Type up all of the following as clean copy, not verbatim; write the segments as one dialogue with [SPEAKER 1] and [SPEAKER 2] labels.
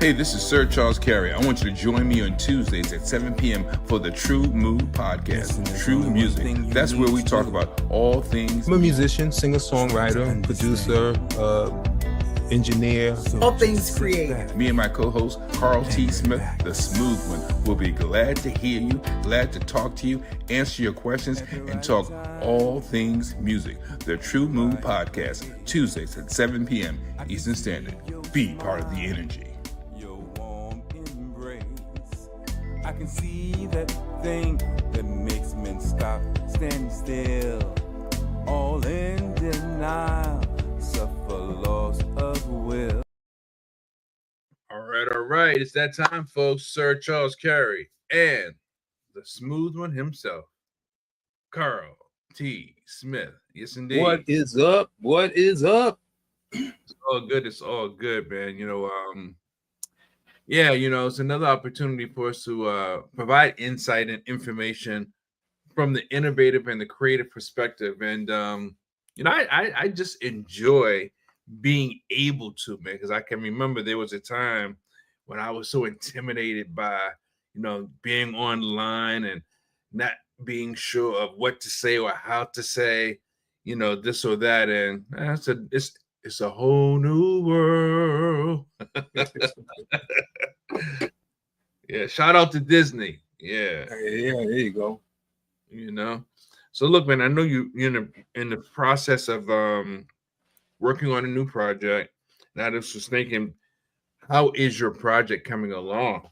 [SPEAKER 1] Hey, this is Sir Charles Carey. I want you to join me on Tuesdays at 7 p.m. for the TRU-MU podcast, True Music. That's where we talk about all things.
[SPEAKER 2] I'm a musician, singer-songwriter, producer, engineer.
[SPEAKER 3] All things creative.
[SPEAKER 1] Me and my co-host, Carl T. Smith, the smooth one, will be glad to hear you, glad to talk to you, answer your questions, and talk all things music. The TRU-MU podcast, Tuesdays at 7 p.m. Eastern Standard. Be part of the energy.
[SPEAKER 4] I can see that thing that makes men stop, stand still, all in denial, suffer loss of will.
[SPEAKER 1] All right. It's that time, folks. Sir Charles Carey and the smooth one himself, Carl T. Smith. Yes, indeed.
[SPEAKER 2] What is up? What is up?
[SPEAKER 1] It's all good, man. It's another opportunity for us to provide insight and information from the innovative and the creative perspective. And, I just enjoy being able to, man, because I can remember there was a time when I was so intimidated by, being online and not being sure of what to say or how to say, this or that. And it's a whole new world. Yeah, shout out to Disney. Yeah,
[SPEAKER 2] there you go.
[SPEAKER 1] So look, man, I know you're in the process of working on a new project. Now, this was thinking, how is your project coming along?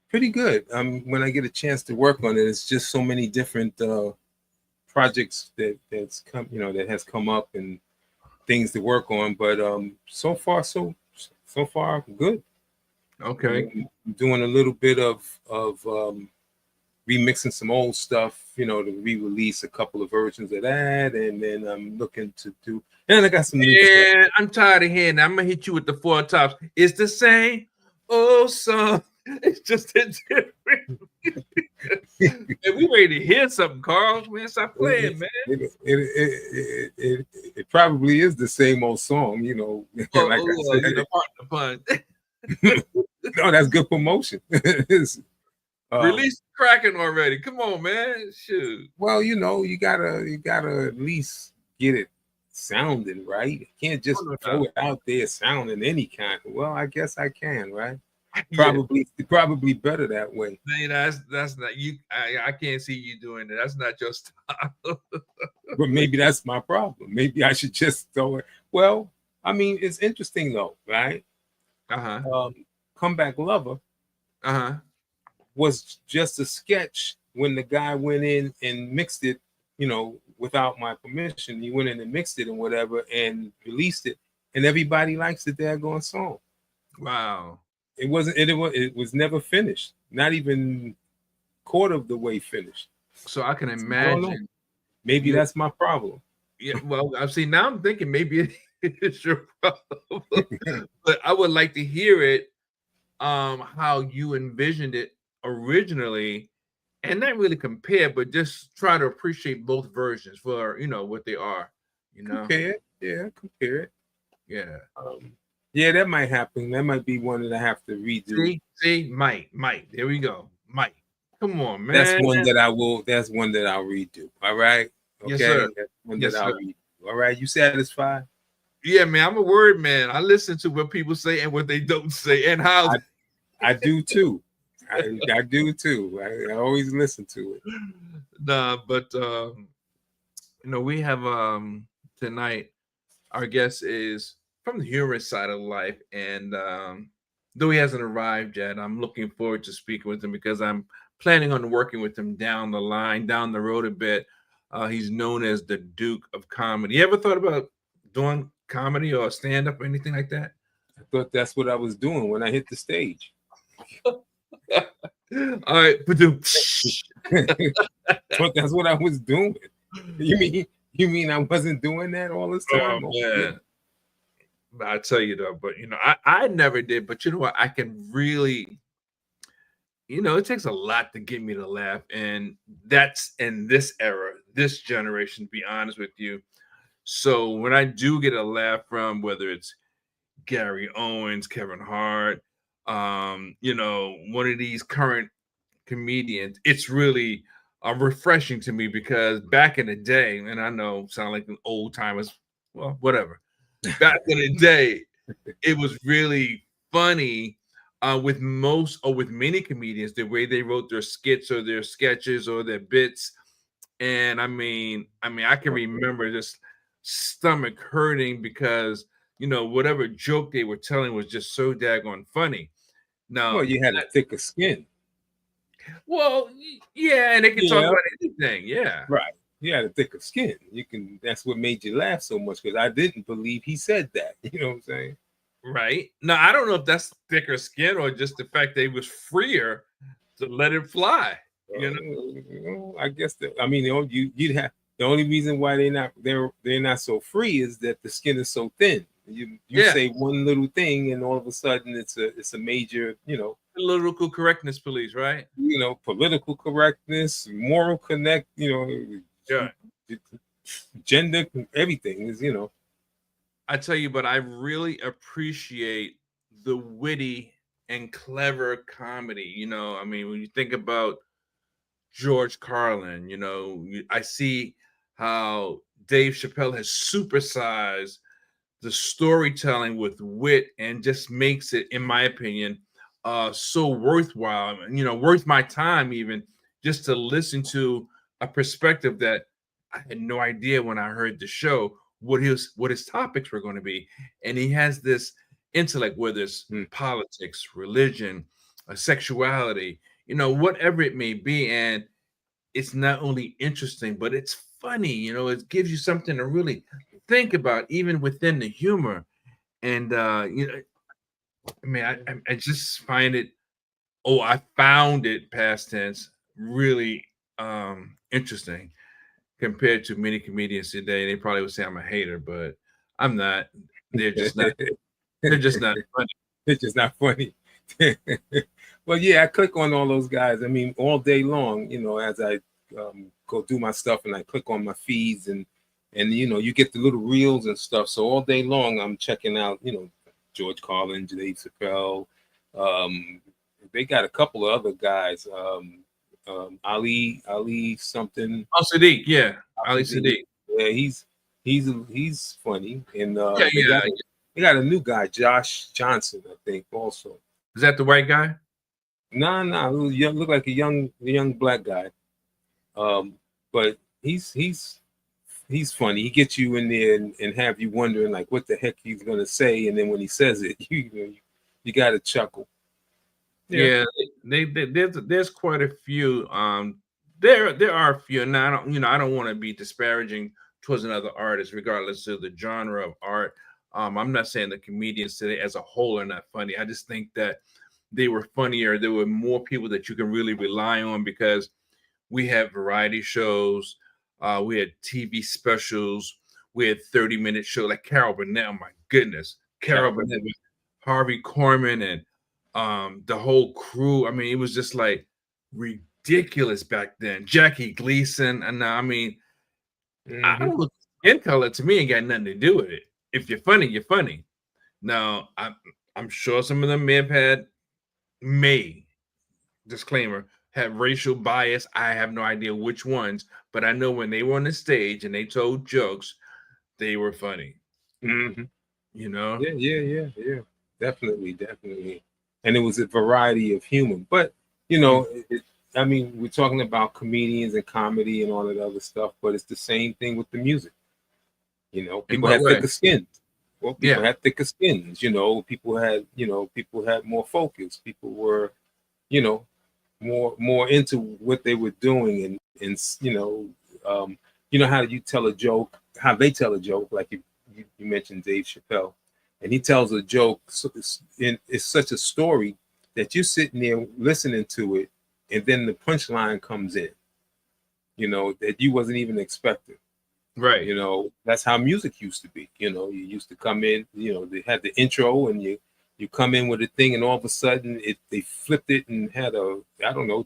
[SPEAKER 2] Pretty good. When I get a chance to work on it, it's just so many different projects that has come up and things to work on. But so far good.
[SPEAKER 1] Okay.
[SPEAKER 2] I'm doing a little bit of remixing some old stuff, to re-release a couple of versions of that, and then I'm looking to do. And I got some new stuff.
[SPEAKER 1] I'm tired of hearing that. I'm gonna hit you with the four tops. It's the same old song. It's just a different. Man, we ready to hear something, Carl. Man, stop playing, man.
[SPEAKER 2] It probably is the same old song, like I said.
[SPEAKER 1] The pun.
[SPEAKER 2] No, that's good promotion.
[SPEAKER 1] Release cracking already. Come on, man. Shoot.
[SPEAKER 2] Well, you gotta at least get it sounding right. You can't just throw it out there sounding any kind. Well, I guess I can, right? Probably better that way.
[SPEAKER 1] Man, that's not you. I can't see you doing that. That's not your style.
[SPEAKER 2] But maybe that's my problem. Maybe I should just throw it. Well, I mean, it's interesting though, right? Comeback Lover was just a sketch when the guy went in and mixed it, without my permission. He went in and mixed it and whatever and released it, and everybody likes the daggone song.
[SPEAKER 1] Wow.
[SPEAKER 2] It was never finished, not even quarter of the way finised.
[SPEAKER 1] So I can imagine.
[SPEAKER 2] Maybe that's my problem.
[SPEAKER 1] Yeah, well, I've seen now. I'm thinking maybe it's your problem, but I would like to hear it. How you envisioned it originally, and not really compare, but just try to appreciate both versions for what they are.
[SPEAKER 2] Compare it.
[SPEAKER 1] Yeah.
[SPEAKER 2] Yeah, that might happen. That might be one that I have to redo.
[SPEAKER 1] See, might. There we go. Might. Come on, man.
[SPEAKER 2] That's one that I'll redo. All right. Okay.
[SPEAKER 1] Yes, sir.
[SPEAKER 2] That's one that I'll redo. All right. You satisfied?
[SPEAKER 1] Yeah, man. I'm a word man. I listen to what people say and what they don't say, and how.
[SPEAKER 2] I do too. I do too. I always listen to it.
[SPEAKER 1] Nah, but we have tonight. Our guest is from the humorous side of life, and though he hasn't arrived yet, I'm looking forward to speaking with him because I'm planning on working with him down the road a bit. He's known as the Duke of Comedy. You ever thought about doing comedy or stand-up or anything like that?
[SPEAKER 2] I thought that's what I was doing when I hit the stage.
[SPEAKER 1] All right, but
[SPEAKER 2] that's what I was doing. You mean I wasn't doing that all this time?
[SPEAKER 1] Oh, man. I tell you though, but I never did. But you know what? I can really, it takes a lot to get me to laugh, and that's in this era, this generation. To be honest with you, so when I do get a laugh from whether it's Gary Owens, Kevin Hart, you know, one of these current comedians. It's really refreshing to me because back in the day, and I know sound like an old timers, well, whatever. Back in the day, it was really funny with most or with many comedians, the way they wrote their skits or their sketches or their bits. And I can remember just stomach hurting because you know whatever joke they were telling was just so daggone funny.
[SPEAKER 2] Well,
[SPEAKER 1] Now,
[SPEAKER 2] you had a thicker skin.
[SPEAKER 1] well, yeah, and they can talk
[SPEAKER 2] Yeah,
[SPEAKER 1] about anything. Yeah,
[SPEAKER 2] right. You had a thicker skin. You can. That's what made you laugh so much because I didn't believe he said that. You know what I'm saying?
[SPEAKER 1] right. Now I don't know if that's thicker skin or just the fact they was freer to let it fly. You know,
[SPEAKER 2] I guess that. I mean, you'd have the only reason why they're not so free is that the skin is so thin. You
[SPEAKER 1] yeah.
[SPEAKER 2] say one little thing and all of a sudden it's a major
[SPEAKER 1] Political correctness police, right?
[SPEAKER 2] Political correctness, moral connect,
[SPEAKER 1] Yeah.
[SPEAKER 2] gender, everything is
[SPEAKER 1] I tell you, but I really appreciate the witty and clever comedy. You know, I mean, when you think about George Carlin, you know, I see how Dave Chappelle has supersized the storytelling with wit and just makes it, in my opinion, so worthwhile. You know, worth my time even just to listen to a perspective that I had no idea when I heard the show what his topics were going to be, and he has this intellect, whether it's politics, religion, sexuality, you know, whatever it may be, and it's not only interesting but it's funny. You know, it gives you something to really think about, even within the humor. And you know, I mean, I just find it. Oh, I found it past tense really interesting compared to many comedians today. They probably would say I'm a hater, but I'm not. They're just not. They're just not funny.
[SPEAKER 2] It's just not funny. Well, yeah, I click on all those guys. I mean, all day long, as I go do my stuff and I click on my feeds and you get the little reels and stuff. So all day long, I'm checking out, George Carlin, Dave Chappelle. They got a couple of other guys. Ali something.
[SPEAKER 1] Oh, Sadiq, yeah, Ali Sadiq.
[SPEAKER 2] Yeah, he's funny, and
[SPEAKER 1] Yeah.
[SPEAKER 2] they got a new guy, Josh Johnson, I think, also.
[SPEAKER 1] Is that the white guy?
[SPEAKER 2] Nah, look like a young black guy. But he's funny. He gets you in there and have you wondering like what the heck he's gonna say, and then when he says it, you got to chuckle.
[SPEAKER 1] Yeah, there's quite a few. There are a few. Now, I don't want to be disparaging towards another artist, regardless of the genre of art. I'm not saying the comedians today as a whole are not funny. I just think that they were funnier. There were more people that you can really rely on because we have variety shows, we had TV specials, we had 30-minute show like Carol Burnett. Oh my goodness, Carol Burnett with Harvey Korman and the whole crew. I mean, it was just like ridiculous back then. Jackie Gleason, and I mean, I don't look skin color to me ain't got nothing to do with it. If you're funny, you're funny. Now, I'm sure some of them may disclaimer have racial bias. I have no idea which ones, but I know when they were on the stage and they told jokes, they were funny.
[SPEAKER 2] Mm-hmm.
[SPEAKER 1] You know?
[SPEAKER 2] Yeah. Definitely. And it was a variety of humor. But I mean, we're talking about comedians and comedy and all that other stuff, but it's the same thing with the music. People had thicker skins. Well, people had thicker skins. People had more focus. People were, more into what they were doing, and how you tell a joke, how they tell a joke. Like you mentioned Dave Chappelle, and he tells a joke. So it's such a story that you're sitting there listening to it, and then the punchline comes in. That you wasn't even expecting.
[SPEAKER 1] Right.
[SPEAKER 2] That's how music used to be. You used to come in, they had the intro and you come in with a thing and all of a sudden they flipped it and had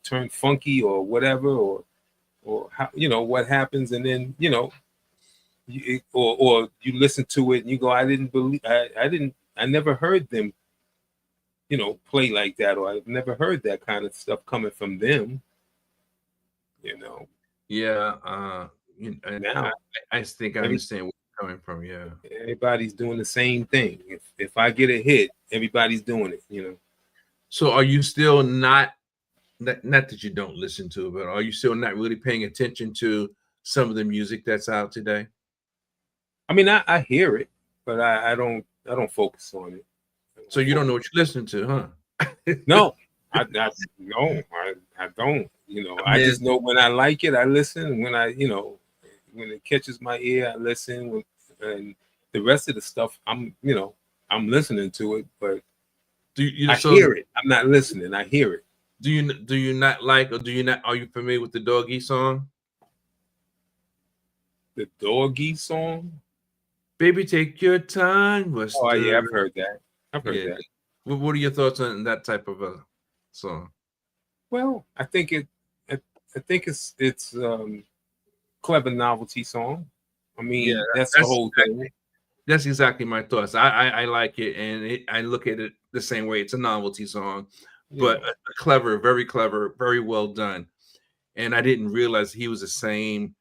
[SPEAKER 2] turned funky or whatever, or how, what happens. And then, or you listen to it and you go, I didn't I never heard them, play like that, or I've never heard that kind of stuff coming from them.
[SPEAKER 1] Yeah, and
[SPEAKER 2] Now
[SPEAKER 1] I think I
[SPEAKER 2] every
[SPEAKER 1] understand where you're coming from. Yeah.
[SPEAKER 2] everybody's doing the same thing. If I get a hit, everybody's doing it.
[SPEAKER 1] So are you still not that you don't listen to it, but are you still not really paying attention to some of the music that's out today?
[SPEAKER 2] I mean, I hear it, but I don't focus on it.
[SPEAKER 1] So you don't know what you're listening to, huh?
[SPEAKER 2] No, no, I don't. I
[SPEAKER 1] Man,
[SPEAKER 2] just know when I like it, I listen. When when it catches my ear, I listen. And the rest of the stuff, I'm listening to it, but I
[SPEAKER 1] so
[SPEAKER 2] hear it. I'm not listening. I hear it.
[SPEAKER 1] do you not like, or do you not, are you familiar with the Doggy song?
[SPEAKER 2] The Doggy song.
[SPEAKER 1] Baby, take your time. What's
[SPEAKER 2] Oh yeah, I've
[SPEAKER 1] the
[SPEAKER 2] heard that. I've heard
[SPEAKER 1] yeah?
[SPEAKER 2] that.
[SPEAKER 1] What are your thoughts on that type of a song?
[SPEAKER 2] Well, I think it's clever novelty song. I
[SPEAKER 1] Yeah,
[SPEAKER 2] mean, that's the
[SPEAKER 1] that's
[SPEAKER 2] whole thing.
[SPEAKER 1] that's exactly my thoughts. I like it, and I look at it the same way. It's a novelty song, but
[SPEAKER 2] Yeah.
[SPEAKER 1] clever, very well done. And I didn't realize he was the same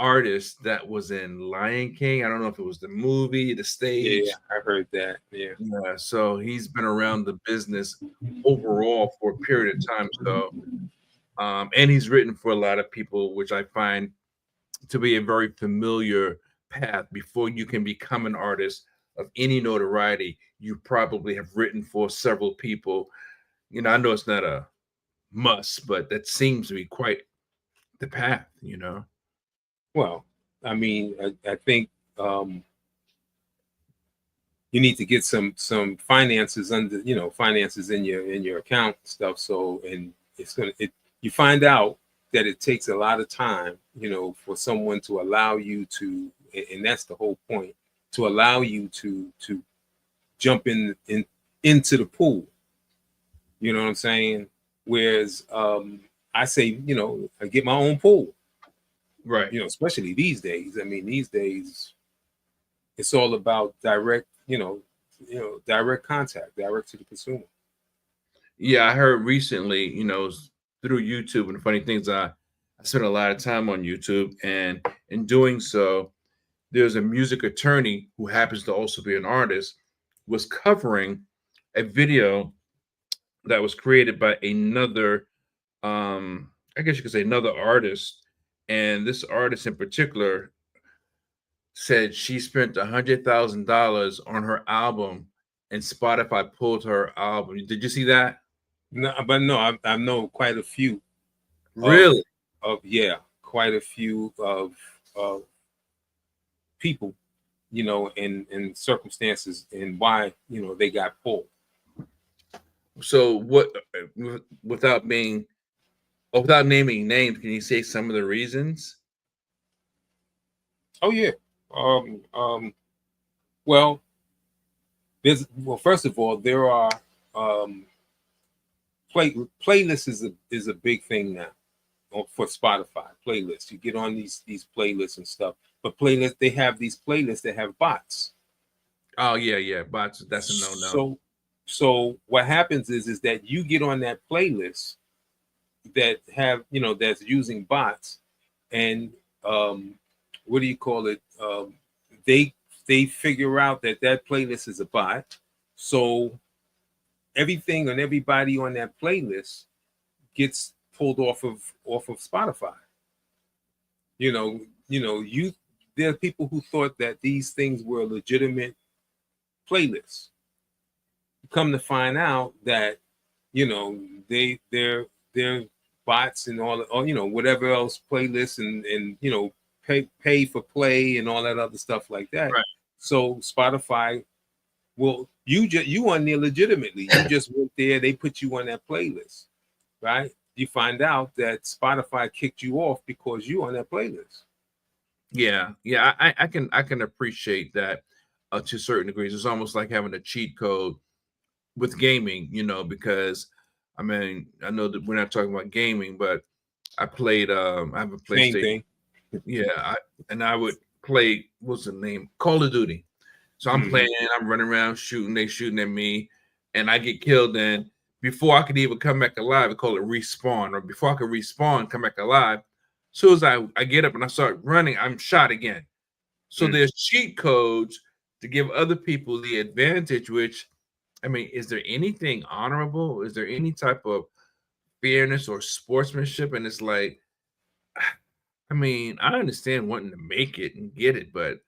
[SPEAKER 1] artist that was in Lion King. I don't know if it was the movie, the
[SPEAKER 2] Yeah,
[SPEAKER 1] stage.
[SPEAKER 2] I heard that. Yeah.
[SPEAKER 1] Yeah, so he's been around the business overall for a period of time. So, and he's written for a lot of people, which I find to be a very familiar path. Before you can become an artist of any notoriety, you probably have written for several people. I know it's not a must, but that seems to be quite the path.
[SPEAKER 2] Well, I mean, I think you need to get some finances finances in your account and stuff. So, and you find out that it takes a lot of time, for someone to allow you to, and that's the whole point, to allow you to jump into the pool. You know what I'm saying? Whereas I say, I get my own pool.
[SPEAKER 1] Right.
[SPEAKER 2] Especially these days. I mean, these days it's all about direct, direct contact, direct to the consumer.
[SPEAKER 1] Yeah, I heard recently, through YouTube, and the funny things, I spent a lot of time on YouTube, and in doing so, there's a music attorney who happens to also be an artist, was covering a video that was created by another, I guess you could say another artist, and this artist in particular said she spent $100,000 on her album, and Spotify pulled her album. Did you see that?
[SPEAKER 2] No, but no, I know quite a few of
[SPEAKER 1] Really?
[SPEAKER 2] quite a few of people, in circumstances and why they got pulled.
[SPEAKER 1] So what, without being, or without naming names, can you say some of the reasons?
[SPEAKER 2] Oh yeah. Well, first of all, there are playlists is a big thing now for Spotify. Playlists, you get on these playlists and stuff, but they have these playlists that have bots.
[SPEAKER 1] Oh yeah, bots. That's a no.
[SPEAKER 2] So what happens is that you get on that playlist that have that's using bots, and what do you call it? They figure out that playlist is a bot, so everything and everybody on that playlist gets pulled off of Spotify. There are people who thought that these things were legitimate playlists. Come to find out that they're bots and all, or whatever else, playlists and pay for play and all that other stuff like that.
[SPEAKER 1] Right.
[SPEAKER 2] So Spotify, well, you on there legitimately. You just went there, they put you on that playlist, right? You find out that Spotify kicked you off because you on that playlist.
[SPEAKER 1] Yeah, I can appreciate that to certain degrees. It's almost like having a cheat code with gaming, because I mean, I know that we're not talking about gaming, but I played I have a PlayStation.
[SPEAKER 2] Same thing.
[SPEAKER 1] Yeah, I would play, what's the name? Call of Duty. So I'm playing, I'm running around shooting, they shooting at me, and I get killed. And before I could even come back alive, we call it respawn, or before I could respawn, come back alive, as soon as I get up and I start running, I'm shot again. So there's cheat codes to give other people the advantage, which, I mean, is there anything honorable? Is there any type of fairness or sportsmanship? And it's like, I mean, I understand wanting to make it and get it, but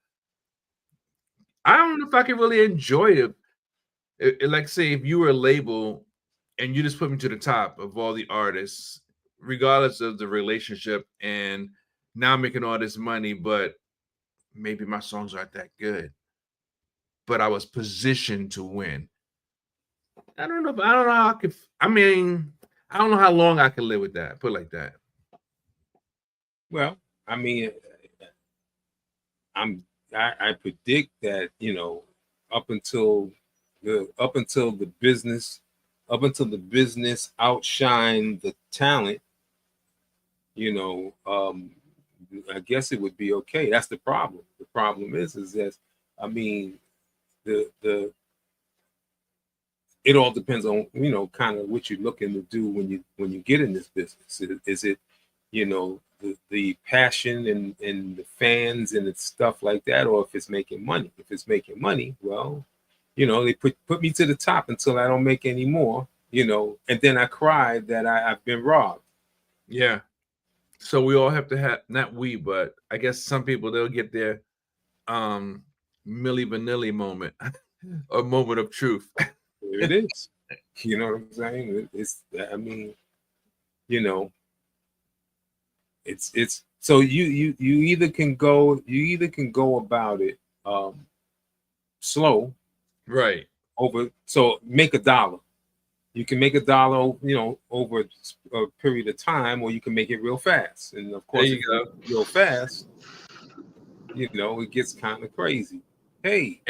[SPEAKER 1] I don't know if I can really enjoy it. Like, say, if you were a label and you just put me to the top of all the artists, regardless of the relationship, and now I'm making all this money, but maybe my songs aren't that good, but I was positioned to win. I don't know. I don't know how I could. I mean, I don't know how long I can live with that. Put it like that.
[SPEAKER 2] Well, I mean, I predict that, you know, up until the business outshine the talent, you know, I guess it would be okay. That's the problem. The problem is that, I mean, the it all depends on, you know, kind of what you're looking to do when you get in this business. Is it, you know, the passion and the fans and it's stuff like that, or if it's making money? If it's making money, well, you know, they put me to the top until I don't make any more, you know, and then I cry that I've been robbed.
[SPEAKER 1] Yeah. So we all have to have, not we, but I guess some people, they'll get their Milli Vanilli moment, a moment of truth.
[SPEAKER 2] There it is. You know what I'm saying? It's, I mean, you know, it's so you either can go about it slow,
[SPEAKER 1] right?
[SPEAKER 2] So make $1. You can make $1, you know, over a period of time, or you can make it real fast. And of course,
[SPEAKER 1] there you go.
[SPEAKER 2] Real fast, you know, it gets kind of crazy. Hey,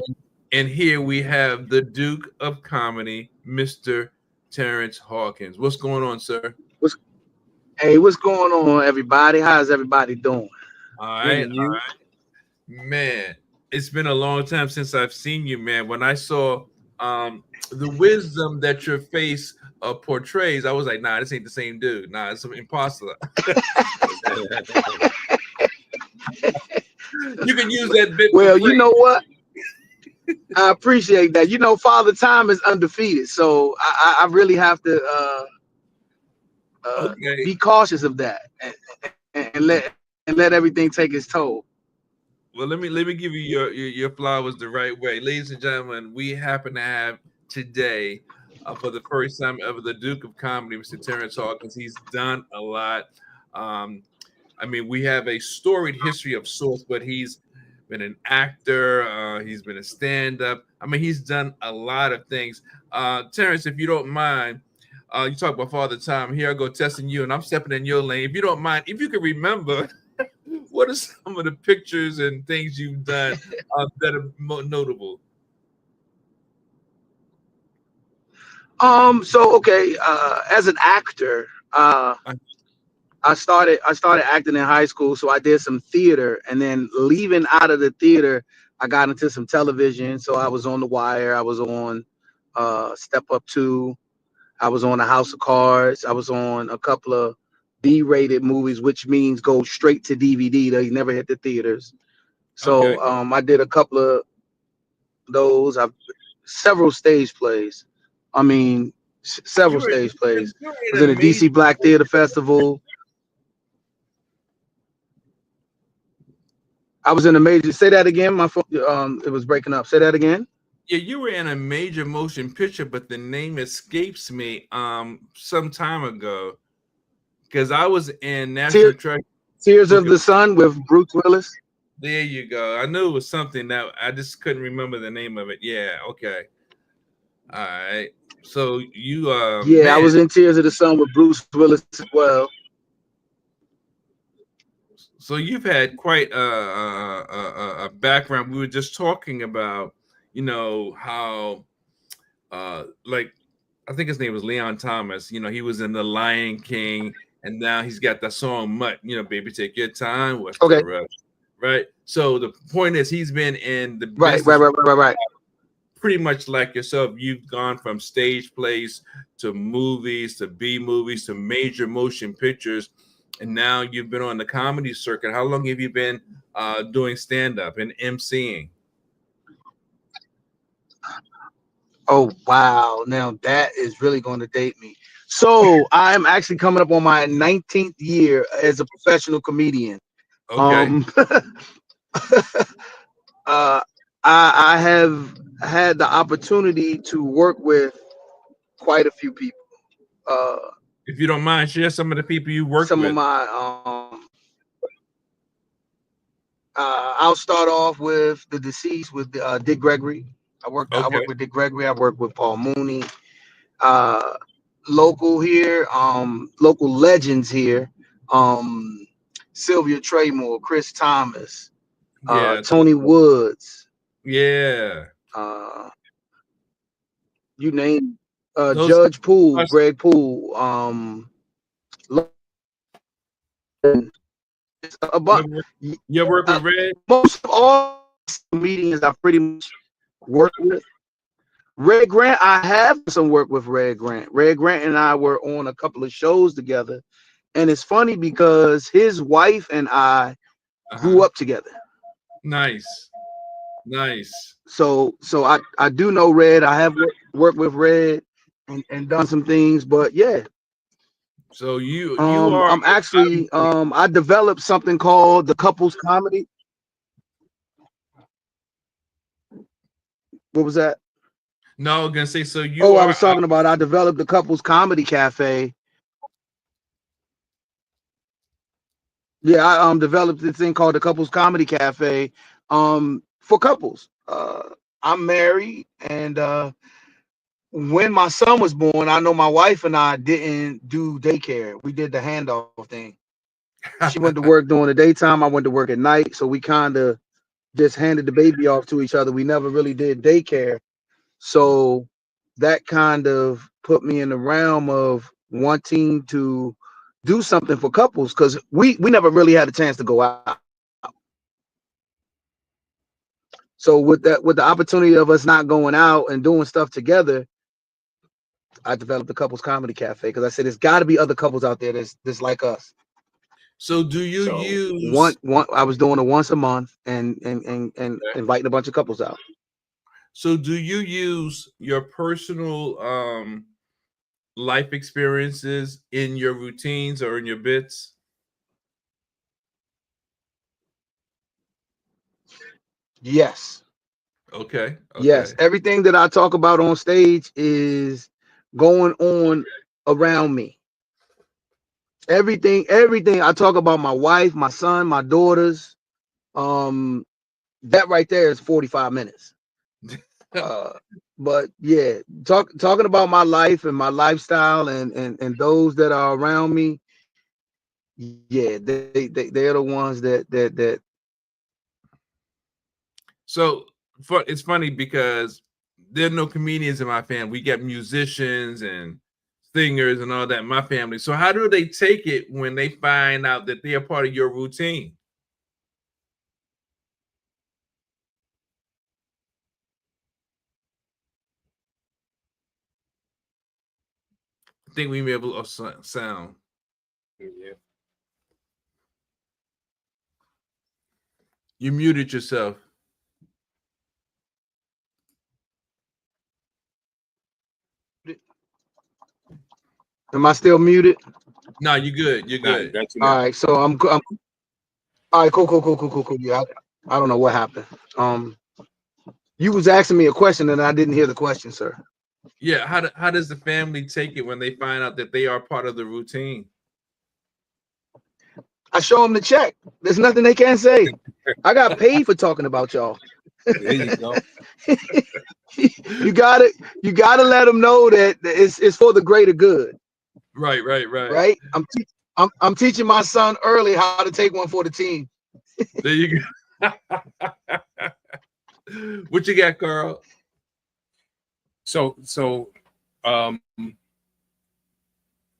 [SPEAKER 1] and here we have the Duke of Comedy, Mr. Terrence Hawkins. What's going on, sir?
[SPEAKER 3] What's going on, everybody? How's everybody doing?
[SPEAKER 1] All right, all right. Man, it's been a long time since I've seen you, man. When I saw the wisdom that your face portrays, I was like, nah, this ain't the same dude. Nah, it's an imposter. You can use that bit.
[SPEAKER 3] Well, you know what? I appreciate that. You know, Father Time is undefeated, so I really have to be cautious of that and let everything take its toll.
[SPEAKER 1] Well, let me give you your flowers the right way, ladies and gentlemen. We happen to have today, for the first time ever, the Duke of Comedy, Mr. Terrence Hawkins. He's done a lot. I mean, we have a storied history of sorts, but he's been an actor. He's been a stand-up. I mean, he's done a lot of things. Terrence, if you don't mind, you talk about Father Time. Here I go testing you, and I'm stepping in your lane. If you don't mind, if you can remember, what are some of the pictures and things you've done that are notable?
[SPEAKER 3] So okay, as an actor, I started acting in high school, so I did some theater, and then leaving out of the theater, I got into some television. So I was on The Wire, I was on Step Up 2, I was on A House of Cards, I was on a couple of B-rated movies, which means go straight to DVD. They never hit the theaters. So okay. I did a couple of those. I've several stage plays. I mean, several stage plays. I was in the DC Black Theater Festival. I was in a major. Say that again. My phone. It was breaking up. Say that again.
[SPEAKER 1] Yeah, you were in a major motion picture, but the name escapes me. Some time ago, because I was in National Treasure.
[SPEAKER 3] Tears of the Sun with Bruce Willis.
[SPEAKER 1] There you go. I knew it was something that I just couldn't remember the name of it. Yeah. Okay. All right. So you.
[SPEAKER 3] Yeah, man. I was in Tears of the Sun with Bruce Willis as well.
[SPEAKER 1] So you've had quite a background. We were just talking about, you know, how, like, I think his name was Leon Thomas. You know, he was in The Lion King, and now he's got that song "Mutt." You know, baby, take your time. What's the rush? right? So the point is, he's been in the
[SPEAKER 3] Right,
[SPEAKER 1] business
[SPEAKER 3] right.
[SPEAKER 1] pretty much like yourself. You've gone from stage plays to movies to B movies to major motion pictures, and now you've been on the comedy circuit. How long have you been doing stand-up and emceeing?
[SPEAKER 3] Oh wow! Now that is really going to date me. So I'm actually coming up on my 19th year as a professional comedian.
[SPEAKER 1] Okay.
[SPEAKER 3] I have had the opportunity to work with quite a few people.
[SPEAKER 1] If you don't mind, share some of the people you worked
[SPEAKER 3] Some of
[SPEAKER 1] with.
[SPEAKER 3] my I'll start off with the deceased with Dick Gregory. I worked
[SPEAKER 1] Okay.
[SPEAKER 3] with Dick Gregory. I worked with Paul Mooney. Uh, local here, local legends here. Sylvia Traymore, Chris Thomas,
[SPEAKER 1] Yeah.
[SPEAKER 3] Tony Woods.
[SPEAKER 1] Yeah.
[SPEAKER 3] You name
[SPEAKER 1] Those
[SPEAKER 3] Judge Poole, Greg Poole, a bunch.
[SPEAKER 1] you work with Red?
[SPEAKER 3] Most of all comedians I pretty much work with. Red Grant, I have some work with Red Grant. Red Grant and I were on a couple of shows together, and it's funny because his wife and I grew up together.
[SPEAKER 1] Nice.
[SPEAKER 3] So I do know Red. I have worked with Red and done some things, but yeah.
[SPEAKER 1] So you are
[SPEAKER 3] I'm actually I developed something called the couples comedy. What was that?
[SPEAKER 1] No, I was gonna say, so you
[SPEAKER 3] Oh, I
[SPEAKER 1] are
[SPEAKER 3] was talking about I developed the couples comedy cafe. Yeah, I developed this thing called the couples comedy cafe for couples. I'm married, and when my son was born, I know my wife and I didn't do daycare. We did the handoff thing. She went to work during the daytime. I went to work at night. So we kind of just handed the baby off to each other. We never really did daycare. So that kind of put me in the realm of wanting to do something for couples because we never really had a chance to go out. So with the opportunity of us not going out and doing stuff together, I developed the couples comedy cafe because I said there's got to be other couples out there that's like us.
[SPEAKER 1] So do you use
[SPEAKER 3] one? I was doing it once a month and inviting a bunch of couples out.
[SPEAKER 1] So do you use your personal life experiences in your routines or in your bits?
[SPEAKER 3] Yes.
[SPEAKER 1] Okay.
[SPEAKER 3] Yes. Everything that I talk about on stage is going on around me. Everything I talk about my wife, my son, my daughters. That right there is 45 minutes. But yeah, talking about my life and my lifestyle and those that are around me. Yeah, they're the ones that.
[SPEAKER 1] So it's funny because there are no comedians in my family. We got musicians and singers and all that in my family. So how do they take it when they find out that they are part of your routine? I think we may have a sound.
[SPEAKER 2] Yeah.
[SPEAKER 1] You muted yourself.
[SPEAKER 3] Am I still muted?
[SPEAKER 1] No, you're good. You're good.
[SPEAKER 2] Got you
[SPEAKER 3] All
[SPEAKER 2] now.
[SPEAKER 3] right, so I'm all right. Cool. Yeah, I don't know what happened. You was asking me a question and I didn't hear the question, sir.
[SPEAKER 1] Yeah, how does the family take it when they find out that they are part of the routine?
[SPEAKER 3] I show them the check. There's nothing they can't say. I got paid for talking about y'all.
[SPEAKER 2] There you go.
[SPEAKER 3] you gotta let them know that it's for the greater good.
[SPEAKER 1] Right.
[SPEAKER 3] Right. I'm teaching my son early how to take one for the team.
[SPEAKER 1] There you go. What you got, Carl?
[SPEAKER 2] So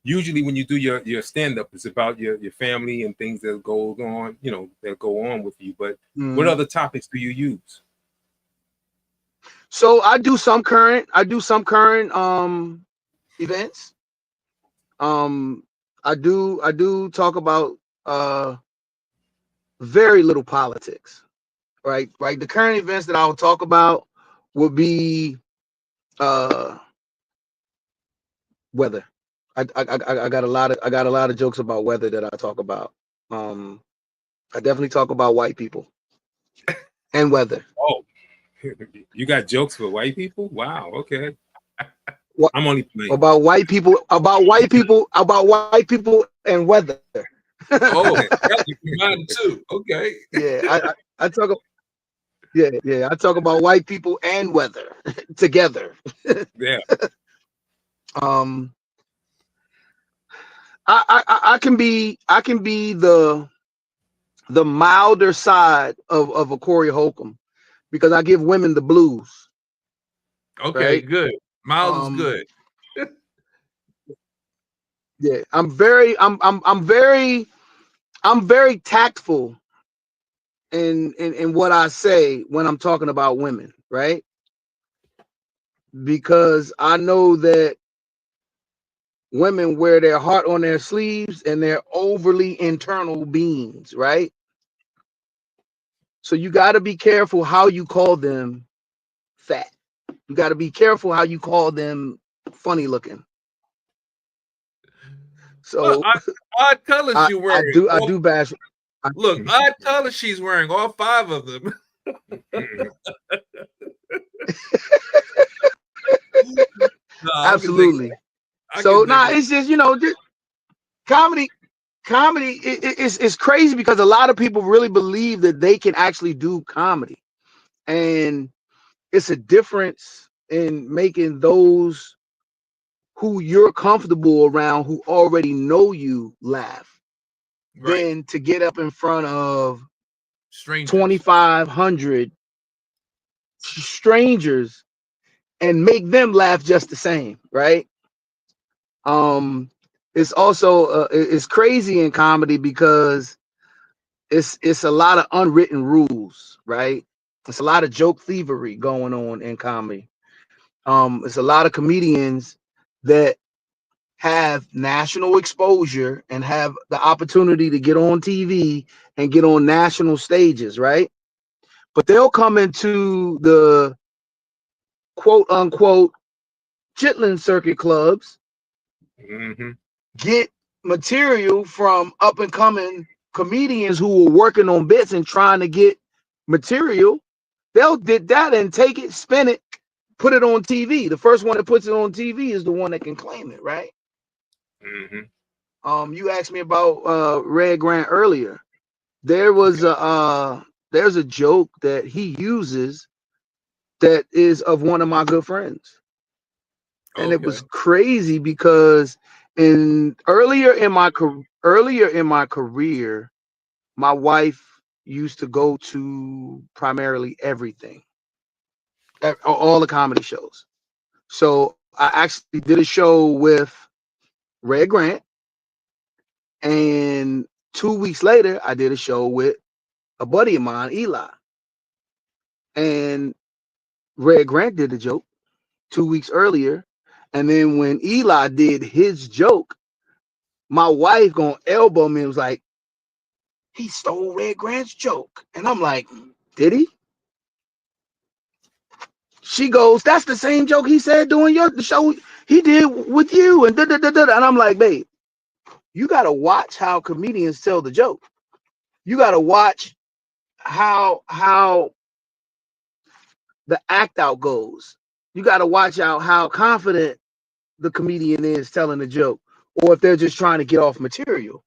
[SPEAKER 2] usually when you do your stand-up, it's about your family and things that go on, that go on with you. But what other topics do you use?
[SPEAKER 3] So I do some current events. I do talk about very little politics. Right. The current events that I will talk about would be weather. I got a lot of jokes about weather that I talk about. I definitely talk about white people and weather.
[SPEAKER 2] Oh, you got jokes for white people? Wow. Okay.
[SPEAKER 3] What
[SPEAKER 2] I'm only playing.
[SPEAKER 3] about white people and weather.
[SPEAKER 1] Oh, mine too. Okay.
[SPEAKER 3] Yeah, I talk. Yeah, I talk about white people and weather together.
[SPEAKER 2] Yeah.
[SPEAKER 3] I can be the milder side of a Corey Holcomb because I give women the blues.
[SPEAKER 1] Okay,
[SPEAKER 3] right?
[SPEAKER 1] good. Miles is good.
[SPEAKER 3] Yeah, I'm very tactful in what I say when I'm talking about women, right? Because I know that women wear their heart on their sleeves and they're overly internal beings, right? So you got to be careful how you call them fat. You got to be careful how you call them funny looking. So
[SPEAKER 1] odd colors you wearing.
[SPEAKER 3] I do bash.
[SPEAKER 1] Look, odd colors she's wearing, all 5 of them.
[SPEAKER 3] No, absolutely. So it's just just comedy. Comedy is crazy because a lot of people really believe that they can actually do comedy, and it's a difference in making those who you're comfortable around, who already know you, laugh, than to get up in front of
[SPEAKER 1] strangers,
[SPEAKER 3] 2,500 strangers, and make them laugh just the same, right? It's also it's crazy in comedy because it's a lot of unwritten rules, right? It's a lot of joke thievery going on in comedy. It's a lot of comedians that have national exposure and have the opportunity to get on TV and get on national stages, right? But they'll come into the quote unquote chitlin circuit clubs, get material from up and coming comedians who are working on bits and trying to get material. They'll did that and take it, spin it, put it on TV. The first one that puts it on TV is the one that can claim it, right? You asked me about Red Grant earlier. There was there's a joke that he uses that is of one of my good friends. And it was crazy because earlier in my career, my wife used to go to primarily everything, all the comedy shows. So I actually did a show with Red Grant, and 2 weeks later, I did a show with a buddy of mine, Eli. And Red Grant did a joke 2 weeks earlier, and then when Eli did his joke, my wife gonna elbow me and was like, he stole Red Grant's joke. And I'm like, did he? She goes, that's the same joke he said during the show he did with you. And And I'm like, babe, you gotta watch how comedians tell the joke. You gotta watch how the act out goes. You gotta watch out how confident the comedian is telling the joke, or if they're just trying to get off material.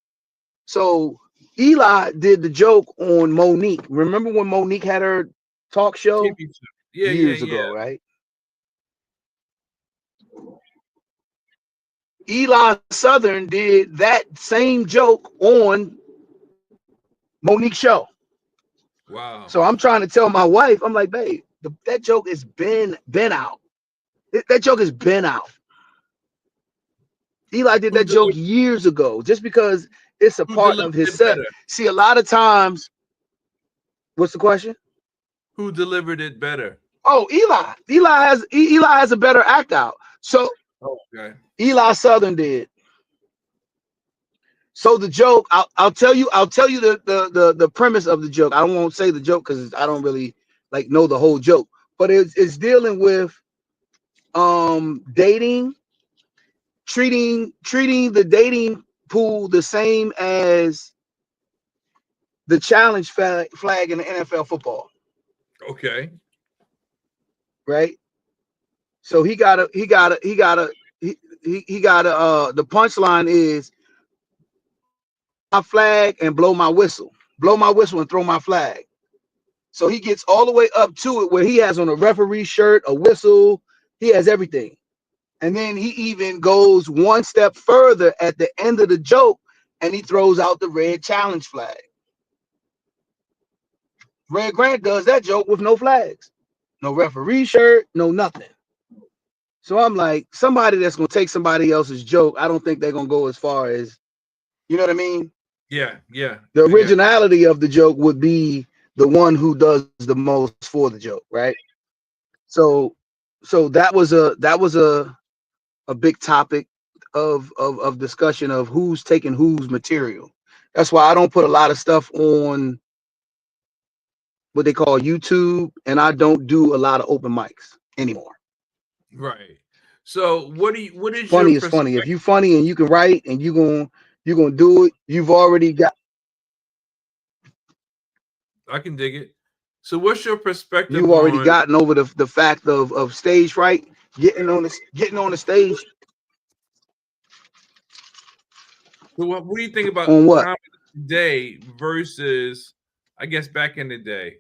[SPEAKER 3] So Eli did the joke on Monique. Remember when Monique had her talk show years ago, right? Eli Southern did that same joke on Monique's show.
[SPEAKER 1] Wow.
[SPEAKER 3] So I'm trying to tell my wife, I'm like, babe, that joke has been out. That joke has been out. Eli did
[SPEAKER 1] Who
[SPEAKER 3] that joke
[SPEAKER 1] delivered,
[SPEAKER 3] years ago, just because it's a
[SPEAKER 1] who
[SPEAKER 3] part
[SPEAKER 1] delivered
[SPEAKER 3] of his
[SPEAKER 1] it
[SPEAKER 3] set.
[SPEAKER 1] better?
[SPEAKER 3] See, a lot of times, what's the question?
[SPEAKER 1] Who delivered it better?
[SPEAKER 3] Oh, Eli. Eli has a better act out. So
[SPEAKER 1] Okay.
[SPEAKER 3] Eli Southern did. So the joke, I'll tell you the premise of the joke. I won't say the joke because I don't really like know the whole joke, but it's dealing with dating, treating the dating pool the same as the challenge flag in the NFL football,
[SPEAKER 1] Okay.
[SPEAKER 3] right? So he got the punchline is my flag and blow my whistle. Blow my whistle and throw my flag. So he gets all the way up to it where he has on a referee shirt, a whistle, he has everything. And then he even goes one step further at the end of the joke and he throws out the red challenge flag. Red Grant does that joke with no flags, no referee shirt, no nothing. So I'm like, somebody that's gonna take somebody else's joke, I don't think they're gonna go as far as, you know what I mean?
[SPEAKER 1] Yeah, yeah.
[SPEAKER 3] The
[SPEAKER 1] I got
[SPEAKER 3] originality of the joke would be the one who does the most for the joke, right? So that was a big topic of discussion of who's taking whose material. That's why I don't put a lot of stuff on what they call YouTube, and I don't do a lot of open mics anymore.
[SPEAKER 1] right. So what is your
[SPEAKER 3] Funny is funny. If
[SPEAKER 1] perspective?
[SPEAKER 3] you funny and you can write and you're gonna do it,
[SPEAKER 1] I can dig it. So what's your perspective
[SPEAKER 3] you've already
[SPEAKER 1] on
[SPEAKER 3] gotten over the fact of stage fright, getting on the stage
[SPEAKER 1] what do you think about
[SPEAKER 3] on what?
[SPEAKER 1] comedy today versus I guess back in the day?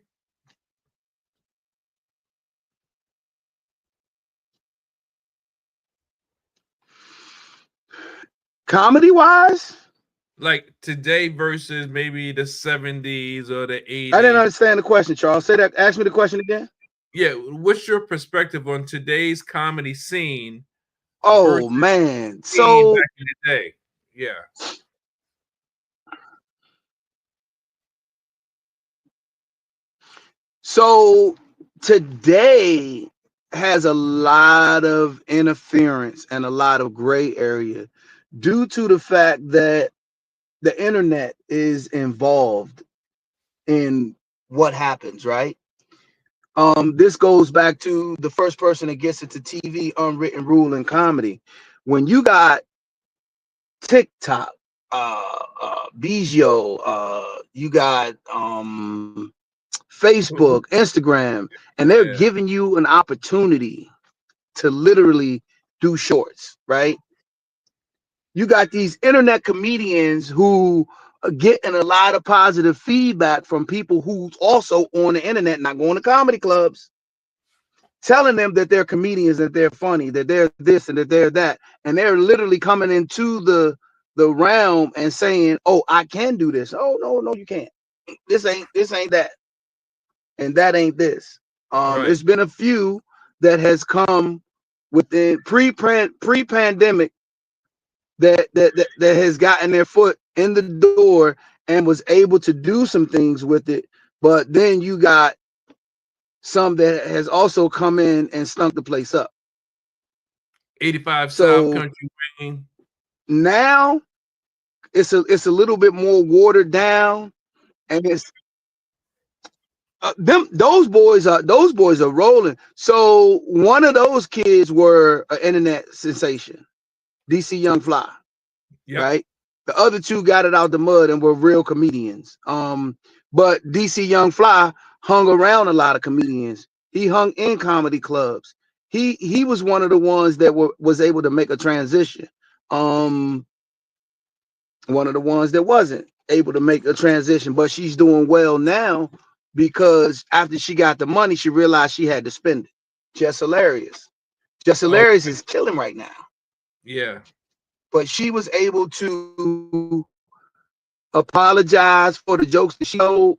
[SPEAKER 3] Comedy wise,
[SPEAKER 1] Like today versus maybe the 70s or the
[SPEAKER 3] I didn't
[SPEAKER 1] 80s.
[SPEAKER 3] understand the question, Charles. Say that. Ask me the question again.
[SPEAKER 1] Yeah, what's your perspective on today's comedy scene
[SPEAKER 3] Oh
[SPEAKER 1] versus
[SPEAKER 3] man.
[SPEAKER 1] scene
[SPEAKER 3] So
[SPEAKER 1] back in the day? Yeah.
[SPEAKER 3] so today has a lot of interference and a lot of gray area due to the fact that the internet is involved in what happens, right? This goes back to the first person that gets into TV unwritten rule in comedy. When you got TikTok, Bizio, you got Facebook, Instagram, and they're
[SPEAKER 1] Yeah.
[SPEAKER 3] giving you an opportunity to literally do shorts, right? You got these internet comedians who are getting a lot of positive feedback from people who's also on the internet, not going to comedy clubs, telling them that they're comedians, that they're funny, that they're this and that they're that, and they're literally coming into the realm and saying, "Oh, I can do this." Oh, no, you can't. This ain't that, and that ain't this.
[SPEAKER 1] Right.
[SPEAKER 3] It's been a few that has come within pre-pandemic that has gotten their foot in the door and was able to do some things with it. But then you got some that has also come in and stunk the place up.
[SPEAKER 1] 85 South
[SPEAKER 3] So
[SPEAKER 1] Country Wayne.
[SPEAKER 3] now it's a little bit more watered down, and it's those boys are rolling. So one of those kids were an internet sensation, DC Young Fly,
[SPEAKER 1] Yep.
[SPEAKER 3] right? The other two got it out the mud and were real comedians. But DC Young Fly hung around a lot of comedians. He hung in comedy clubs. He was one of the ones that was able to make a transition. Um, one of the ones that wasn't able to make a transition, but she's doing well now because after she got the money, she realized she had to spend it. Just hilarious. Just
[SPEAKER 1] Oh,
[SPEAKER 3] hilarious is killing right now.
[SPEAKER 1] yeah.
[SPEAKER 3] But she was able to apologize for the jokes that she stole,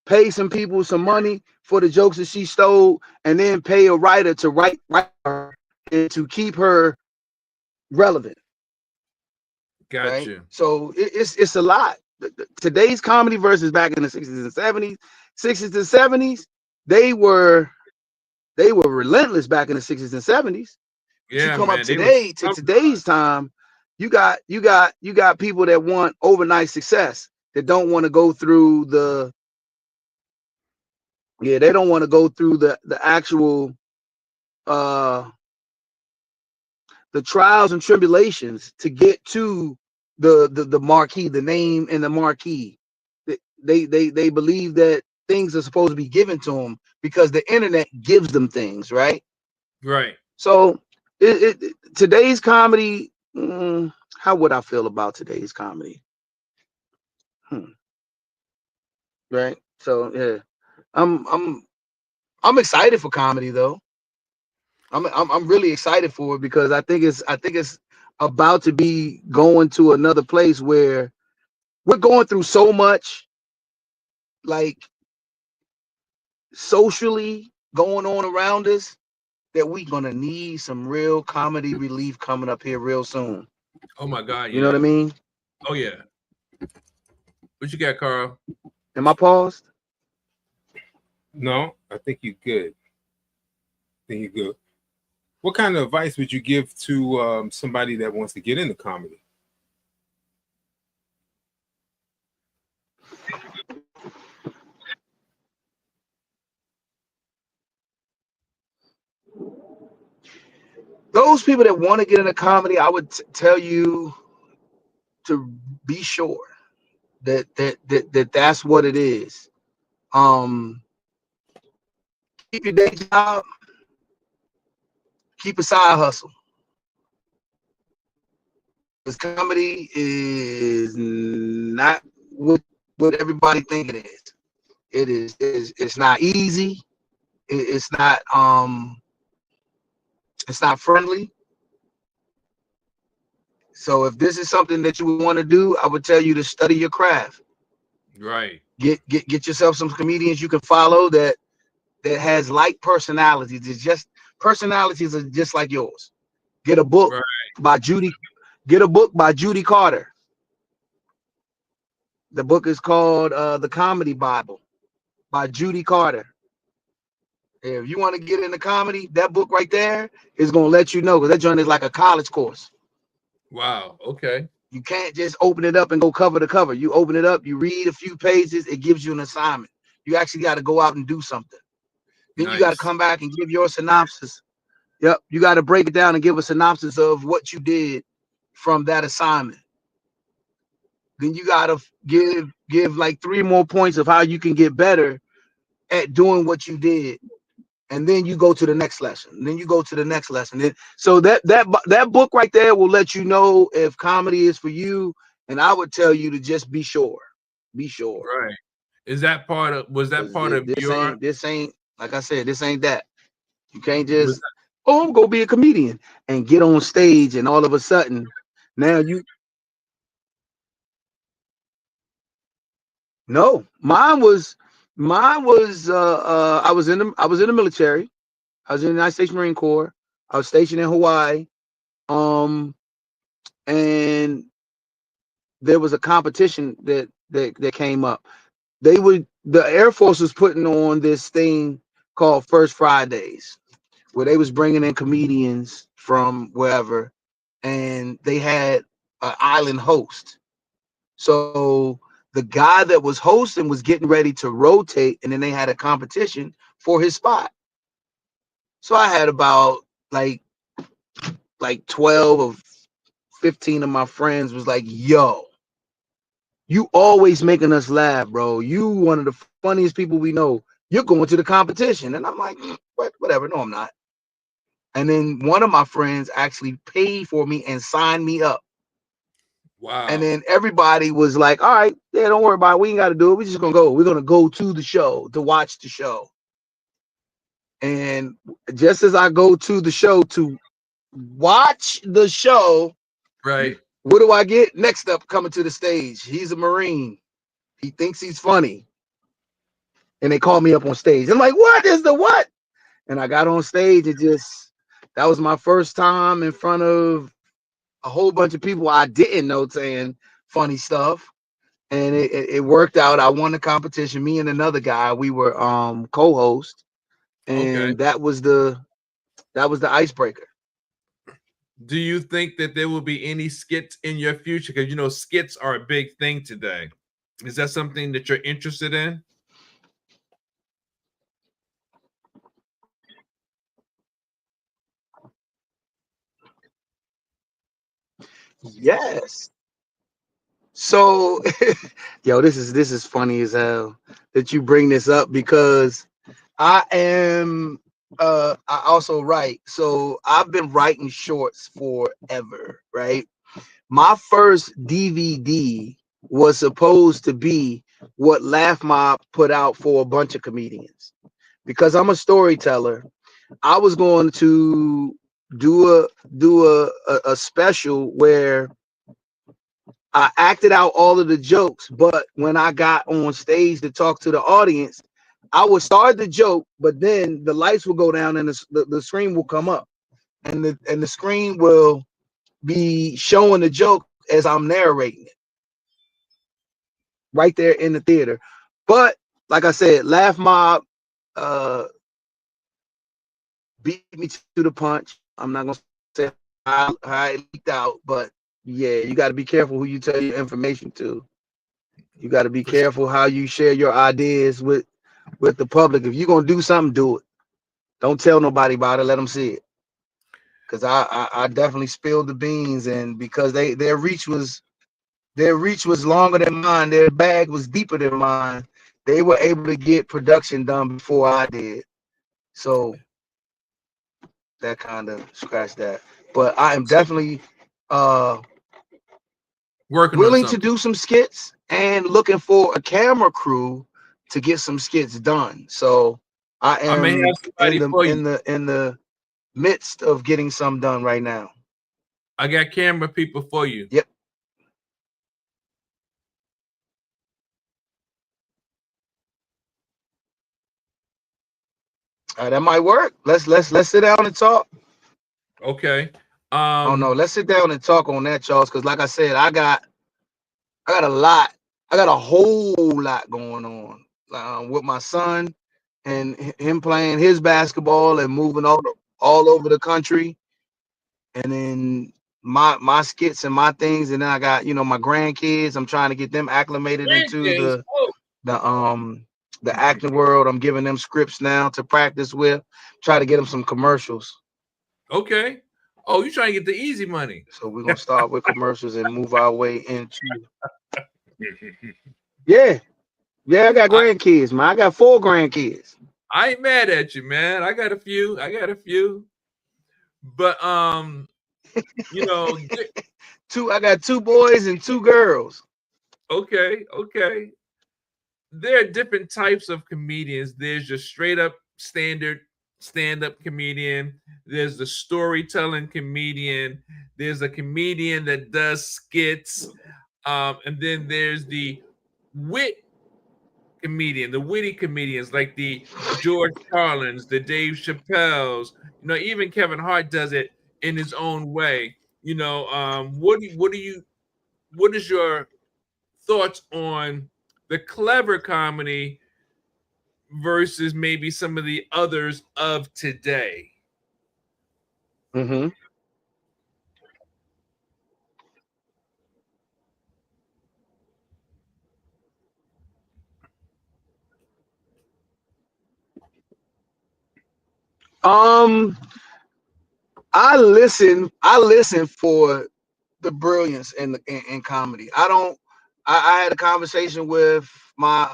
[SPEAKER 3] pay some people some money for the jokes that she stole, and then pay a writer to write her and to keep her relevant.
[SPEAKER 1] Got
[SPEAKER 3] right?
[SPEAKER 1] you.
[SPEAKER 3] So it's a lot. Today's comedy versus back in the 60s and 70s. 60s and 70s, they were relentless back in the 60s and 70s. But you
[SPEAKER 1] Yeah,
[SPEAKER 3] come up
[SPEAKER 1] man. They was
[SPEAKER 3] today to today's time, you got people that want overnight success, that don't want to go through the they don't want to go through the actual uh the trials and tribulations to get to the marquee, the name and the marquee. They believe that things are supposed to be given to them because the internet gives them things, right?
[SPEAKER 1] right.
[SPEAKER 3] So today's comedy, how would I feel about today's comedy? Right. So yeah, I'm excited for comedy though. I'm really excited for it because I think it's about to be going to another place where we're going through so much, like socially going on around us, that we're gonna need some real comedy relief coming up here real soon.
[SPEAKER 1] Oh my God,
[SPEAKER 3] You know what I
[SPEAKER 1] yeah.
[SPEAKER 3] mean?
[SPEAKER 1] Oh yeah. What you got, Carl?
[SPEAKER 3] Am I paused?
[SPEAKER 2] No, I think you're good. I think you're good. What kind of advice would you give to somebody that wants to get into comedy?
[SPEAKER 3] Those people that want to get into comedy, I would tell you to be sure that's what it is. Keep your day job, keep a side hustle. Because comedy is not what everybody think it is. It's not easy. It's not friendly. So if this is something that you want to do, I would tell you to study your craft.
[SPEAKER 1] Right.
[SPEAKER 3] Get yourself some comedians you can follow that has like personalities. It's just personalities are just like yours. Get a book
[SPEAKER 1] Right.
[SPEAKER 3] by Judy. Get a book by Judy Carter. The book is called The Comedy Bible by Judy Carter. If you want to get into comedy, that book right there is gonna let you know, because that joint is like a college course.
[SPEAKER 1] Wow. Okay.
[SPEAKER 3] You can't just open it up and go cover to cover. You open it up, you read a few pages, it gives you an assignment. You actually got to go out and do something. Then you got to
[SPEAKER 1] Nice.
[SPEAKER 3] come back and give your synopsis. Yep, you got to break it down and give a synopsis of what you did from that assignment. Then you got to give like 3 more points of how you can get better at doing what you did. And then you go to the next lesson. And then you go to the next lesson. So that book right there will let you know if comedy is for you. And I would tell you to just be sure. Be sure.
[SPEAKER 1] Right. Is that part of? Was that part of your?
[SPEAKER 3] This ain't like I said, this ain't that. You can't
[SPEAKER 1] Was
[SPEAKER 3] just, I'm gonna be a comedian and get on stage and all of a sudden now you no. Mine was I was in the military. I was in the United States Marine Corps. I was stationed in Hawaii. And there was a competition that came up. The Air Force was putting on this thing called First Fridays, where they was bringing in comedians from wherever, and they had an island host. So the guy that was hosting was getting ready to rotate, and then they had a competition for his spot. So I had about like 12 of 15 of my friends was like, yo, you always making us laugh, bro. You one of the funniest people we know. You're going to the competition. And I'm like, whatever. No, I'm not. And then one of my friends actually paid for me and signed me up.
[SPEAKER 1] wow.
[SPEAKER 3] And then everybody was like, all right, yeah, don't worry about it. We ain't got to do it. We're just going to go. We're going to go to the show to watch the show. And just as I go to the show to watch the show,
[SPEAKER 1] Right.
[SPEAKER 3] what do I get? Next up, coming to the stage. He's a Marine. He thinks he's funny. And they called me up on stage. I'm like, what is the what? And I got on stage and that was my first time in front of a whole bunch of people I didn't know saying funny stuff, and it worked out. I won the competition. Me and another guy, we were co-host,
[SPEAKER 1] Okay.
[SPEAKER 3] and that was the icebreaker.
[SPEAKER 1] Do you think that there will be any skits in your future? Because you know skits are a big thing today. Is that something that you're interested in?
[SPEAKER 3] Yes. So, yo, this is funny as hell that you bring this up because I also write. So I've been writing shorts forever, right? My first DVD was supposed to be what Laugh Mob put out for a bunch of comedians. Because I'm a storyteller, I was going to do a special where I acted out all of the jokes, but when I got on stage to talk to the audience, I would start the joke, but then the lights will go down and the screen will come up, and the screen will be showing the joke as I'm narrating it right there in the theater. But like I said, Laugh Mob uh, beat me to the punch. I'm not gonna say how it leaked out, but yeah, you got to be careful who you tell your information to. You got to be
[SPEAKER 1] For sure.
[SPEAKER 3] careful how you share your ideas with the public. If you're gonna do something, do it. Don't tell nobody about it. Let them see it. Because I definitely spilled the beans, and because their reach was longer than mine, their bag was deeper than mine. They were able to get production done before I did. So that kind of scratched that. But I am definitely uh
[SPEAKER 1] Working on
[SPEAKER 3] willing to
[SPEAKER 1] something.
[SPEAKER 3] do some skits and looking for a camera crew to get some skits done. So I
[SPEAKER 1] I may
[SPEAKER 3] am
[SPEAKER 1] have
[SPEAKER 3] in
[SPEAKER 1] somebody
[SPEAKER 3] the
[SPEAKER 1] for you.
[SPEAKER 3] in the in the midst of getting some done right now.
[SPEAKER 1] I got camera people for you.
[SPEAKER 3] Yep. That might work. Let's sit down and talk.
[SPEAKER 1] Okay.
[SPEAKER 3] Oh no,
[SPEAKER 1] Um,
[SPEAKER 3] let's sit down and talk on that, Charles. Because like I said, I got a lot. I got a whole lot going on with my son and him playing his basketball and moving all over the country, and then my skits and my things, and then I got my grandkids. I'm trying to get them acclimated into
[SPEAKER 1] grandkids.
[SPEAKER 3] the
[SPEAKER 1] Oh,
[SPEAKER 3] the um the acting world. I'm giving them scripts now to practice with. Try to get them some commercials.
[SPEAKER 1] okay. Oh, you trying to get the easy money?
[SPEAKER 3] So we're gonna start with commercials and move our way into yeah. Yeah, I got
[SPEAKER 1] I,
[SPEAKER 3] grandkids, man. I got 4 grandkids.
[SPEAKER 1] I ain't mad at you, man. I got a few. I got a few. But you know,
[SPEAKER 3] I got 2 boys and 2 girls.
[SPEAKER 1] okay, okay. There are different types of comedians. There's your straight up standard stand-up comedian. There's the storytelling comedian. There's a comedian that does skits. And then there's the wit comedian, the witty comedians like the George Carlins, the Dave Chappelle's. Even Kevin Hart does it in his own way. What is your thoughts on the clever comedy versus maybe some of the others of today?
[SPEAKER 3] Hmm. Um, I listen for the brilliance in comedy. I don't. I had a conversation with my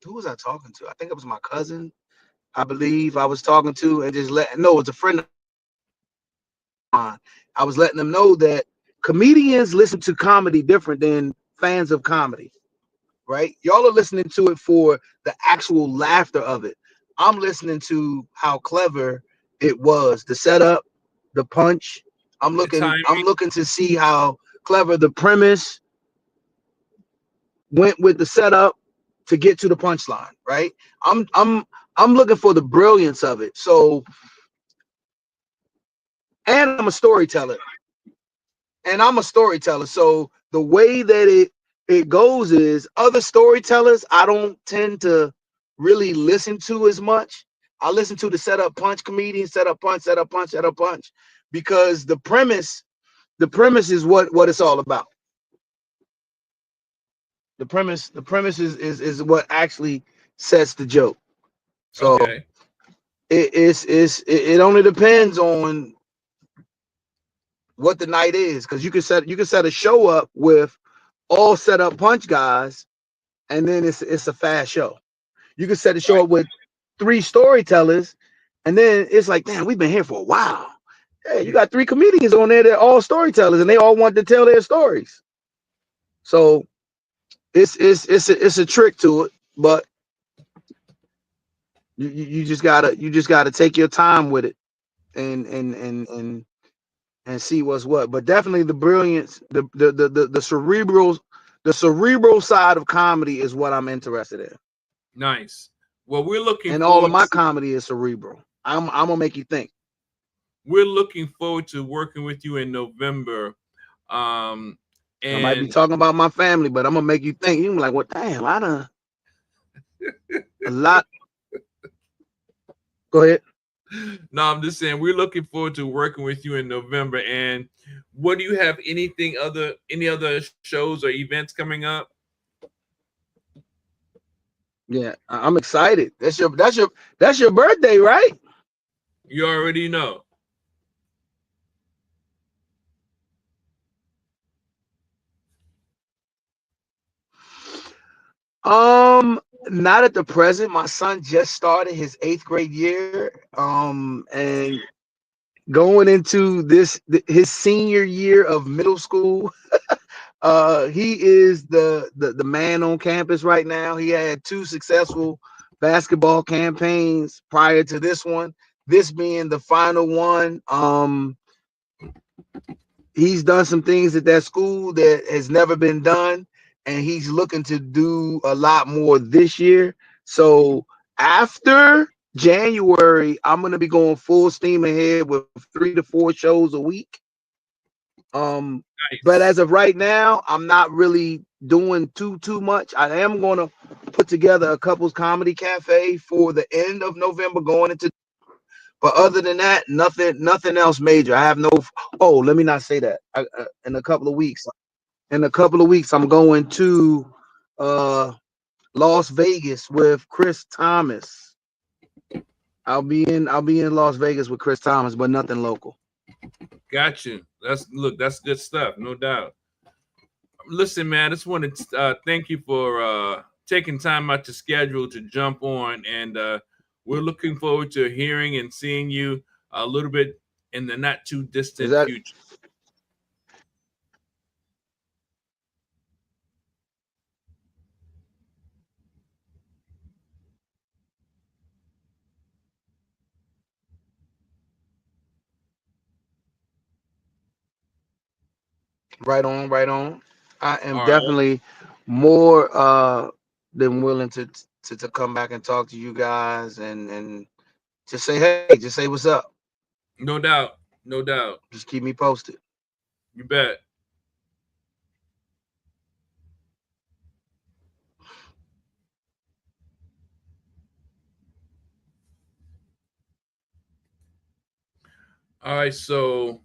[SPEAKER 3] who was I talking to? I think it was my cousin. I believe I was talking to, and just let no, it's a friend of mine. I was letting them know that comedians listen to comedy different than fans of comedy. Right? Y'all are listening to it for the actual laughter of it. I'm listening to how clever it was, the setup, the punch. I'm
[SPEAKER 1] The
[SPEAKER 3] looking
[SPEAKER 1] timing.
[SPEAKER 3] I'm looking to see how clever the premise went with the setup to get to the punchline, right? I'm I'm I'm looking for the brilliance of it. So and I'm a storyteller. So the way that it goes is other storytellers I don't tend to really listen to as much. I listen to the setup punch comedian, setup punch, setup punch, setup punch, because the premise is what it's all about. The premise is what actually sets the joke. So
[SPEAKER 1] Okay.
[SPEAKER 3] it only depends on what the night is, because you can set a show up with all set up punch guys, and then it's a fast show. You can set the show up with 3 storytellers, and then it's like, damn, we've been here for a while. Hey, you got 3 comedians on there that all storytellers, and they all want to tell their stories. So it's a trick to it, but you just gotta take your time with it and see what's what. But definitely the brilliance, the cerebral side of comedy is what I'm interested in.
[SPEAKER 1] Nice. Well, we're looking
[SPEAKER 3] And all of
[SPEAKER 1] forward
[SPEAKER 3] my
[SPEAKER 1] to,
[SPEAKER 3] comedy is cerebral. I'm gonna make you think.
[SPEAKER 1] we're looking forward to working with you in November.
[SPEAKER 3] I might be
[SPEAKER 1] And
[SPEAKER 3] talking about my family, but I'm gonna make you think. You're like, well, damn, I done a lot. Go ahead.
[SPEAKER 1] no, I'm just saying we're looking forward to working with you in November. And what do you have? Any other shows or events coming up?
[SPEAKER 3] Yeah, I'm excited. That's your birthday, right?
[SPEAKER 1] You already know.
[SPEAKER 3] Not at the present. My son just started his 8th grade year. And going into his senior year of middle school. He is the man on campus right now. He had 2 successful basketball campaigns prior to this one, this being the final one. He's done some things at that school that has never been done, and he's looking to do a lot more this year. So after January, I'm gonna be going full steam ahead with 3 to 4 shows a week. But as of right now, I'm not really doing too much. I am gonna put together a couples comedy cafe for the end of November going into. But other than that, nothing else major. I have no. Oh, let me not say that. In a couple of weeks, I'm going to Las Vegas with Chris Thomas. I'll be in Las Vegas with Chris Thomas, but nothing local.
[SPEAKER 1] Got you. That's good stuff, no doubt. Listen, man, I just want to thank you for taking time out to schedule to jump on, and we're looking forward to hearing and seeing you a little bit in the not too distant future.
[SPEAKER 3] Right on, right on. I am
[SPEAKER 1] All
[SPEAKER 3] definitely more than willing to come back and talk to you guys and just say hey, just say what's up.
[SPEAKER 1] No doubt, no doubt.
[SPEAKER 3] Just keep me posted.
[SPEAKER 1] You bet. All right, so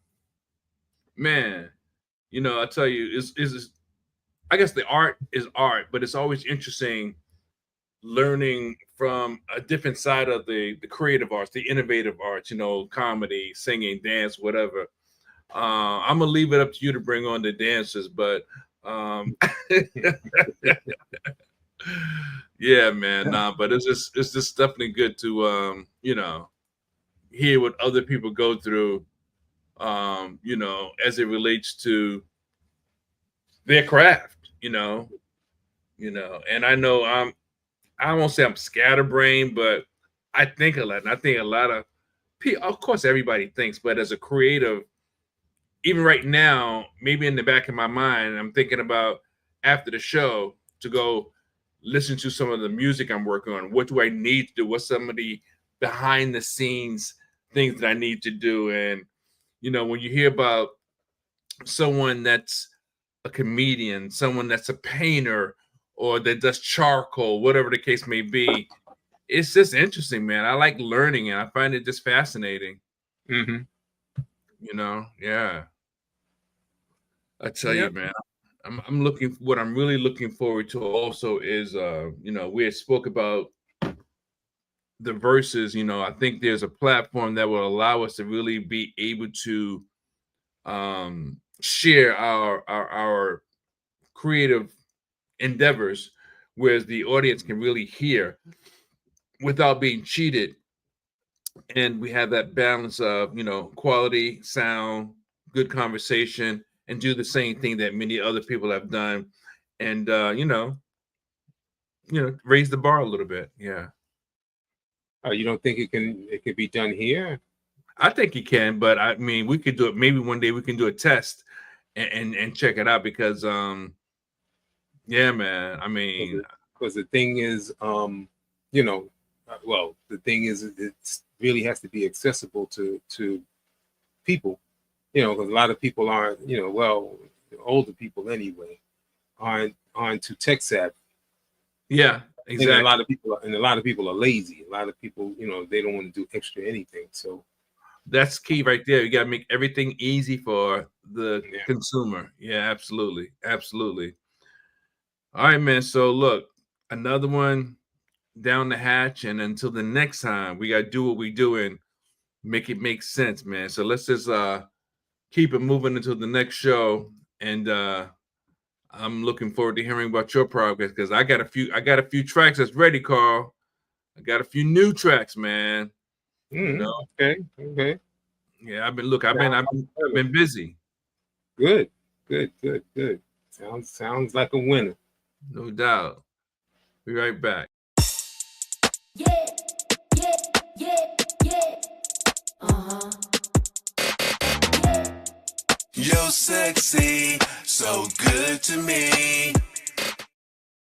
[SPEAKER 1] man, I tell you, is I guess the art is art, but it's always interesting learning from a different side of the creative arts, the innovative arts, comedy, singing, dance, whatever. I'm gonna leave it up to you to bring on the dancers, but yeah, man, but it's just definitely good to hear what other people go through, as it relates to their craft, and I know I won't say I'm scatterbrained, but I think a lot. And I think a lot of people, of course, everybody thinks, but as a creative, even right now, maybe in the back of my mind, I'm thinking about after the show to go listen to some of the music I'm working on. What do I need to do? What's some of the behind the scenes things that I need to do? And, when you hear about someone that's a comedian, someone that's a painter, or that does charcoal, whatever the case may be, it's just interesting, man. I like learning and I find it just fascinating.
[SPEAKER 2] Mm-hmm.
[SPEAKER 1] Yeah. I tell you, man, what I'm really looking forward to also is, we had spoke about the verses. I think there's a platform that will allow us to really be able to share our creative endeavors, whereas the audience can really hear without being cheated. And we have that balance of, quality, sound, good conversation, and do the same thing that many other people have done. And, raise the bar a little bit. Yeah.
[SPEAKER 2] You don't think it could be done here?
[SPEAKER 1] I think you can, but I mean, we could do it. Maybe one day we can do a test and check it out because, yeah, man. I mean,
[SPEAKER 2] because the thing is, the thing is, it really has to be accessible to people, because a lot of people aren't, older people anyway, aren't too tech savvy.
[SPEAKER 1] Yeah, exactly.
[SPEAKER 2] And a lot of people are lazy. A lot of people, they don't want to do extra anything. So
[SPEAKER 1] that's key right there. You got to make everything easy for the consumer. Yeah, absolutely. Absolutely. All right, man. So look, another one down the hatch. And until the next time, we got to do what we do and make it make sense, man. So let's just keep it moving until the next show. And I'm looking forward to hearing about your progress because I got a few tracks that's ready, Carl. I got a few new tracks, man.
[SPEAKER 2] Okay.
[SPEAKER 1] Yeah, I've been busy.
[SPEAKER 2] Good. Sounds like a winner.
[SPEAKER 1] No doubt. Be right back.
[SPEAKER 5] Yeah. Uh-huh.
[SPEAKER 4] You're sexy, so good to me.